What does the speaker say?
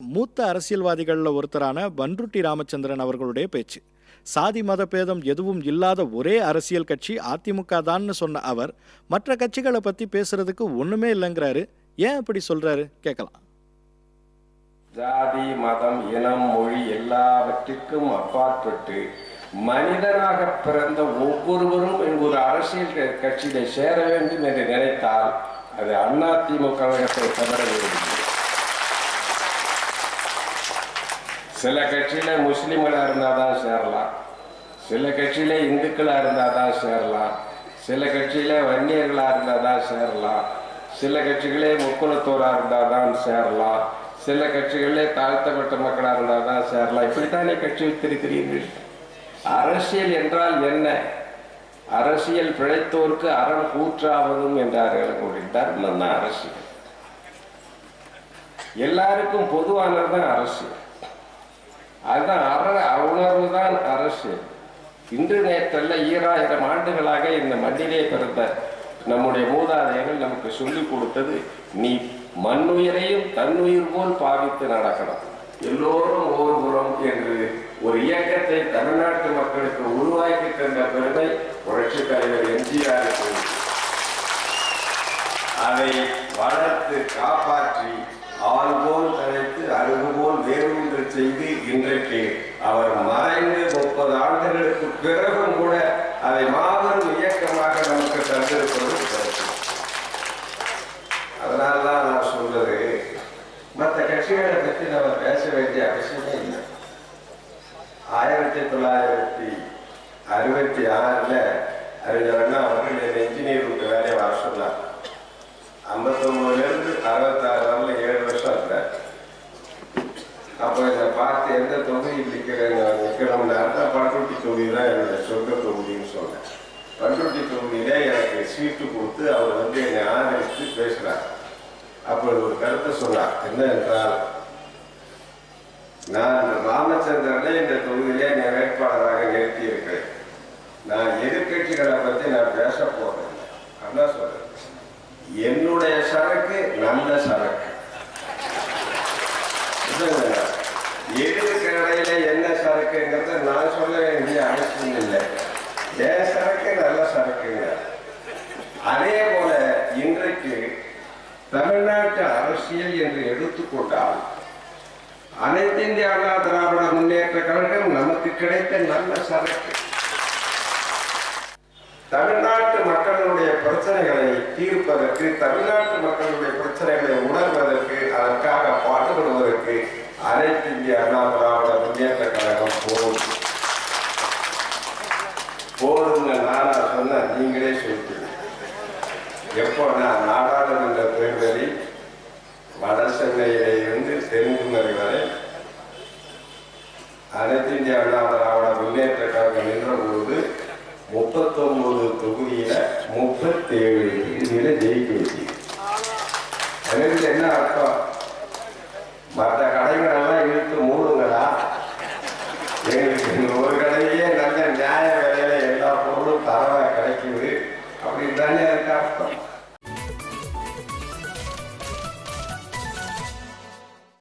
மூத்த அரசியல்வாதிகளில் ஒருத்தரான பன்ருட்டி ராமச்சந்திரன் அவர்களுடைய பேச்சு. சாதி மத பேதம் எதுவும் இல்லாத ஒரே அரசியல் கட்சி அதிமுக தான்னு சொன்ன அவர் மற்ற கட்சிகளை பத்தி பேசுறதுக்கு ஒண்ணுமே இல்லைங்கிறாரு. ஏன் அப்படி சொல்றாரு கேட்கலாம். ஜாதி மதம் இனம் மொழி எல்லாவற்றிற்கும் அப்பாற்பட்டு மனிதனாக பிறந்த ஒவ்வொருவரும் ஒரு அரசியல் கட்சியில சேர வேண்டும் என்று நினைத்தால் அது அதிமுக கழகத்தை தவிர வேண்டும். சில கட்சியில முஸ்லிம்களா இருந்தாதான் சேரலாம், சில கட்சியில இந்துக்களா இருந்தாதான் சேரலாம், சில கட்சியில வன்னியர்களா இருந்தாதான் சேரலாம், சில கட்சிகளே முக்குலத்தோரா இருந்தாதான் சேரலாம், சில கட்சிகளே தாழ்த்தப்பட்ட மக்களா இருந்தாதான் சேரலாம். இப்படித்தானே கட்சி வைத்திருக்கிறீர்கள். அரசியல் என்றால் என்ன? அரசியல் பிழைத்தோருக்கு அறம் கூற்றாவதும் என்றார்கள். தர்மம் தான் அரசியல், எல்லாருக்கும் பொதுவானதுதான் அரசியல். அதுதான் உணர்வு தான் அரசியல். இன்று நேற்றல்ல 2000 ஆண்டுகளாக இந்த மண்ணிலே பிறந்த நம்முடைய மூதாதையர்கள் நமக்கு சொல்லிக் கொடுத்தது, நீ மண்ணுயிரையும் தன்னுயிர் போல் பாவித்து நடக்கணும், எல்லோரும் ஓர்புறம் என்று ஒரு இயக்கத்தை தமிழ்நாட்டு மக்களுக்கு உருவாக்கி தந்த பெருமை புரட்சி தலைவர் எம்ஜிஆருக்கு. அதை வளர்த்து காப்பாற்றி ஆள் போல் தழைத்து அருகு போல் வேறு செய்து இன்றைக்கு அவர் மறைந்து 30 ஆண்டுகளுக்கு பிறகும் கூட அதை மாபெரும் இயக்கமாக நமக்கு தந்திருப்பது. அதனால்தான் நான் சொல்றது, மற்ற கட்சிகளை பற்றி நம்ம பேச வேண்டிய அவசியமே இல்லை. 1966 அறிஞர் அண்ணா அவர்கள் இந்த இன்ஜினியர் வேலையை வர சொன்னார். 59 66 வரல 7 வருஷம் இருந்தார். அப்போ இதை பார்த்து எந்த தொகுதியில் நிற்கணும்னு அர்த்தம் பண்ருட்டி தொகுதி தான் என்னுடைய சொந்த தொகுதின்னு சொன்னேன். பண்ருட்டி தொகுதியில எனக்கு சீட்டு கொடுத்து அவர் என்னை ஆதரித்து பேசுறார். அப்பொழுது ஒரு கருத்தை சொன்னார். என்ன என்றால், நான் ராமச்சந்திரனை இந்த தொகுதியிலே என்னை வேட்பாளராக நிறுத்தி இருக்கிறேன். நான் எதிர்கட்சிகளை பற்றி நான் பேச போறேன். அதான் சொல்றேன், என்னுடைய சரக்கு நல்ல சரக்கு. எதிர்கடையில என்ன சரக்குங்கிறத நான் சொல்ல வேண்டிய அவசியம் இல்லை. என் சரக்கு நல்ல சரக்குங்க. அதே போல இன்றைக்கு தமிழ்நாட்டு அரசியல் என்று எடுத்துக்கொண்டால் அனைத்து இந்திய அண்ணா திராவிட முன்னேற்ற கழகம் நமக்கு கிடைத்த நல்ல சரக்கு. தமிழ்நாட்டு மக்களுடைய பிரச்சனைகளை தீர்ப்பதற்கு, தமிழ்நாட்டு மக்களுடைய பிரச்சனைகளை உணர்வதற்கு, அதற்காக பாடுபடுவதற்கு அனைத்து இந்திய அண்ணா திராவிட முன்னேற்ற கழகம் போதும்னு நானா சொன்ன, நீங்களே சொல்லிட்டீங்க. எப்போ நான் நாடாளுமன்ற தேர்தலில் வட சென்னையிலே இருந்து தென்குமரி வரை அனைத்து இந்திய அண்ணா திராவிட முன்னேற்ற கழகம் என்ற பொழுது 39 தொகுதியில 37 தொகுதியில ஜெயிக்க வச்சு. எனக்கு என்ன அர்த்தம்? மற்ற கடைகளெல்லாம் இழுத்து மூடுங்களா, எங்களுக்கு ஒரு கடையிலேயே நல்ல நியாய விலையில எல்லா பொருளும் தரவா கிடைக்குது அப்படின்னு தானே அதுக்கு அர்த்தம்.